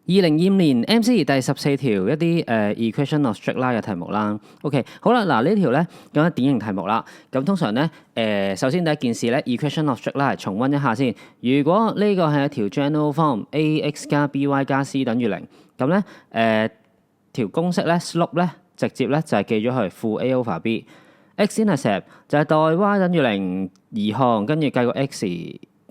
2025年 MCE 第14條一啲equation of straight line 嘅題目啦。OK， 好啦，嗱呢條咧咁樣典型題目啦。咁通常咧首先第一件事咧 equation of straight line 重溫一下先。如果呢個係一條 general form ax 加 by 加 c 等於0，咁咧條公式咧 slope 咧直接咧就係記咗去負 a over b。x intercept 就係代 y 等於0移項，跟住計個 x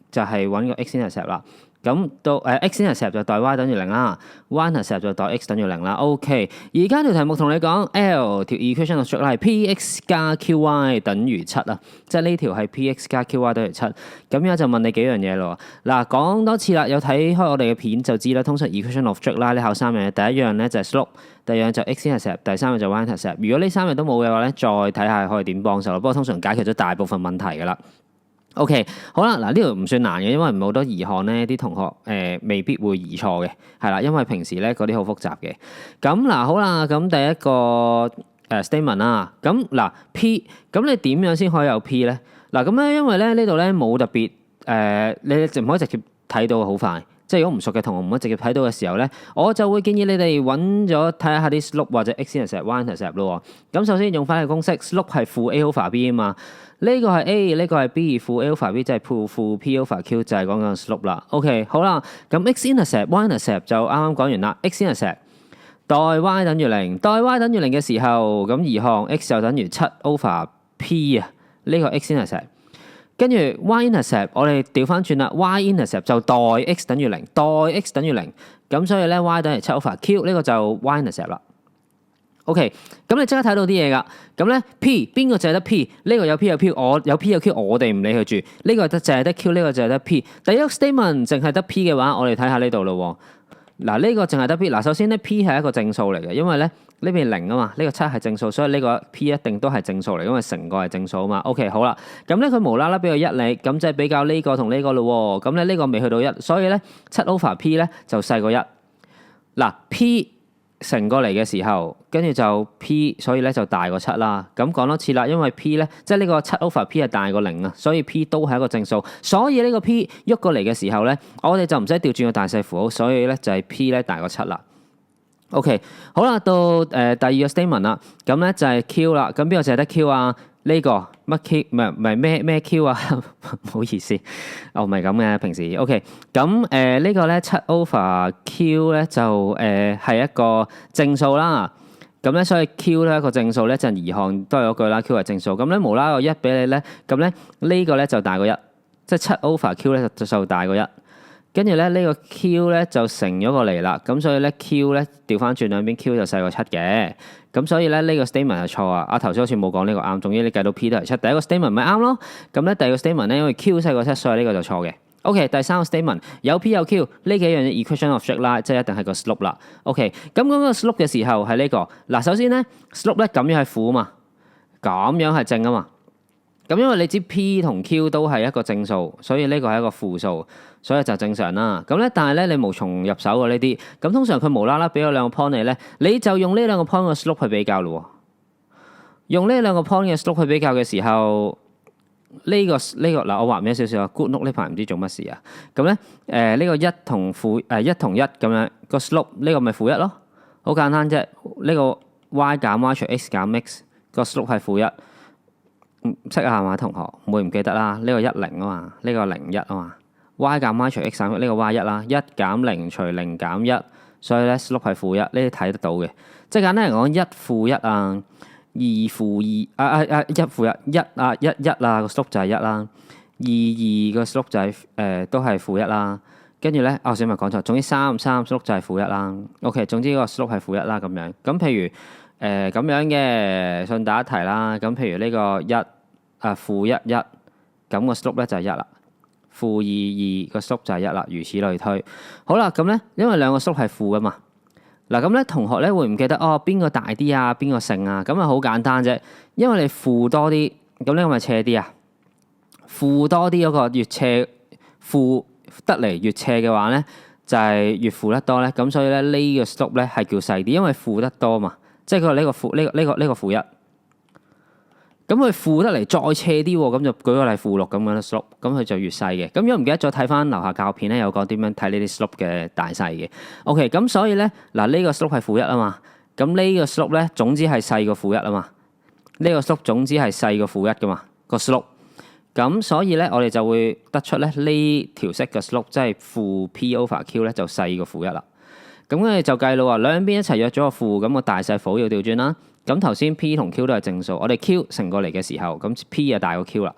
就係揾個 x intercept 啦。咁到x intercept 就代 y 等於0啦 ，y intercept 就代 x 等於0啦。OK， 而家條題目同你講 L 條 equation of straight line 係 px 加 qy 等於7啊，即係呢條係 px 加 qy 等於7。咁而家就問你幾樣嘢咯。嗱，講多次啦，有睇開我哋嘅片就知啦。通常 equation of straight line 咧考3樣嘢，第一樣咧就係 slope， 第二樣就 x intercept， 第三樣就 y intercept。如果呢3樣都冇嘅話咧，再睇下可以點幫手。不過通常解決咗大部分問題㗎啦。OK， 好啦，嗱呢度唔算難嘅，因為唔係好多移項咧，啲同學未必會移錯嘅，係啦，因為平時咧嗰啲好複雜嘅。咁嗱好啦，咁第一個statement 啦，咁嗱 P， 咁你點樣先可以有 P 咧？嗱咁咧，因為咧呢度咧冇特別你就唔可以直接睇到好快。即係如果唔熟嘅同學唔可以直接睇到嘅時候咧，我就會建議你哋揾咗睇下啲 slope 或者 x intercept、y intercept 咯。咁首先用翻個公式 ，slope 係負 a over b 啊嘛。呢個係 A， 呢個係 B， 負 A over B 即係負 P over Q 就係講緊 slope 啦。OK， 好啦，咁 x intercept、y intercept 就啱啱講完啦。x intercept 代 y 等於0，代 y 等於0嘅時候，咁移項 x 就等於7 over P 啊。呢個 x intercept， 跟住 y intercept 我哋調翻轉啦 ，y intercept 就代 x 等於0，代 x 等於0，咁所以咧 y 等於7 over Q， 呢個就 y intercept 啦。OK， 咁你即刻睇到啲嘢噶。咁咧 P 邊個淨係得 P？ 呢個有 P 有 Q， 我有 P 有 Q， 我哋唔理佢住。呢個淨係得 Q， 呢個淨係得 P。第一個 statement 淨係得 P 嘅話，我哋睇下呢度咯。嗱呢個淨係得 P。嗱首先咧 P 係一個正數嚟嘅，因為咧呢邊0啊嘛，呢個7係正數，所以呢個 P 一定都係正數嚟，因為成個係正數啊嘛。OK， 好啦，咁咧佢無啦啦俾個1你，咁即係比較呢個同呢個咯。咁咧呢個未去到1，所以咧7 over P 咧就細過1。嗱 P。乘過嚟嘅時候，跟住就 P， 所以咧就大過7啦。咁講多次啦，因為 P 咧，即係呢個7 over P 係大過0啊，所以 P 都係一個正數。所以呢個 P 喐過嚟嘅時候咧，我哋就唔使調轉個大細符號，所以咧就係 P 咧大過7啦。OK， 好啦，到第二個 statement 啦，咁咧就係 Q 啦。咁邊個淨係得 Q 啊？呢個乜 Q 唔係咩 Q 啊？唔好意思，我唔係咁嘅平時。OK， 咁呢個咧7 over Q 咧就係一個正數啦。咁咧所以 Q 咧一個正數咧就移項都係嗰句啦。Q 係正數，咁咧無啦啦個1俾你咧，咁咧呢個咧就大過1，即係7 over Q 咧就大過1。跟住咧呢個 Q 咧就乘咗過嚟啦，咁所以咧 Q 咧調翻轉兩邊 Q 就細過7嘅，咁所以咧呢個 statement 係錯啊！頭先好似冇講呢個啱，總之你計到 P 都係7，第一個 statement 咪啱咯。咁咧第二個 statement 咧因為 Q 細過7，所以呢個就錯嘅。OK， 第三個 statement 有 P 有 Q 呢幾樣嘢 equation of straight line 即係一定係個 slope 啦。OK， 咁講個 slope 嘅時候係呢個嗱，首先咧 slope 咧咁樣係負啊嘛，咁樣係正啊嘛。咁因為你知 P 同 Q 都係一個正數，所以呢個係一個負數，所以就正常啦。咁咧，但係咧你無從入手嘅呢啲，咁通常佢無啦啦俾咗兩個 point 你咧，你就用呢兩個 point 嘅 slope 去比較咯。用呢兩個 point 嘅 slope 去比較嘅時候，呢個嗱，我畫咩少少啊 ？Good note 呢排唔知做乜事啊？咁咧呢個1同1同1咁樣個 slope 呢個咪負1咯，好簡單啫。呢個 y 減 y 除 x 減 x 個 slope 係負1。識下嘛同學，唔會唔記得啦。呢個10啊嘛，呢個01啊嘛。y 減 y 除 x 減 x 呢個 y 1啦，1減0除0減1，所以咧 slope 係負1，呢啲睇得到嘅。即係簡單嚟講，1負1啊，2負21負1 1啊1啊個 slope 就係1啦，2個 slope 就係都係負1啦。跟住咧，小明講錯，總之3 slope 就係負1啦。OK， 總之個 slope 係負1啦咁樣。咁譬如咁樣嘅順帶一提啦。咁譬如呢個負1 1，咁個 slope 咧就係1啦。負2 2個 slope 就係1啦，如此類推。好啦，咁咧因為兩個 slope 係負噶嘛，嗱咁咧同學咧會唔記得邊個大啲啊？邊個勝啊？咁啊好簡單啫，因為你負多啲，咁呢個咪斜啲啊？負多啲嗰個越斜，負得嚟越斜嘅話咧，就係越負得多咧。咁所以咧呢個 slope 咧係叫細啲，因為負得多嘛。即係佢話呢個負1。咁佢負得嚟再斜啲喎，咁就舉個例負6咁樣 slope，咁佢就越細嘅。咁如果唔記得咗睇翻樓下教片咧，有講點樣睇呢啲 slope 嘅大細嘅。OK， 咁所以咧嗱呢個 slope 係負1啊嘛，咁呢個 slope 咧總之係細過負1啊嘛，呢個 slope 總之係細過負1噶嘛個 slope。咁所以咧我哋就會得出咧呢條式嘅 slope 即係負 P over Q 咧就細過負1啦。咁我哋就計咯喎，兩邊一齊約咗個負，咁個大細符要調轉啦。咁頭先 P 同 Q 都係正數，我哋 Q 乘過嚟嘅時候，咁 P 就大過 Q 啦。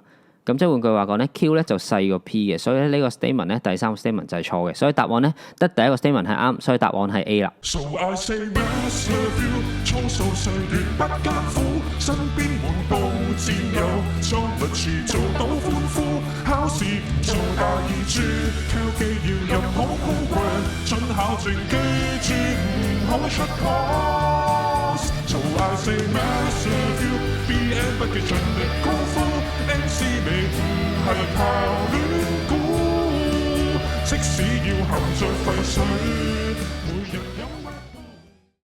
咁即係換句話講咧 ，Q 咧就細過 P 嘅，所以呢個 statement 咧第三個 statement 就係錯嘅，所以答案咧得第一個 statement 係啱，所以答案係 A 啦。So I say mass love you， 粗數歲月不艱苦，身邊滿布戰友，裝律詞做到歡呼，考試唔做大二珠，靠記要入好高貴，準考證記住唔好出 course。So I say mass love you，BN 不記盡力高呼。MC 你唔係靠亂估，即使要含在廢水。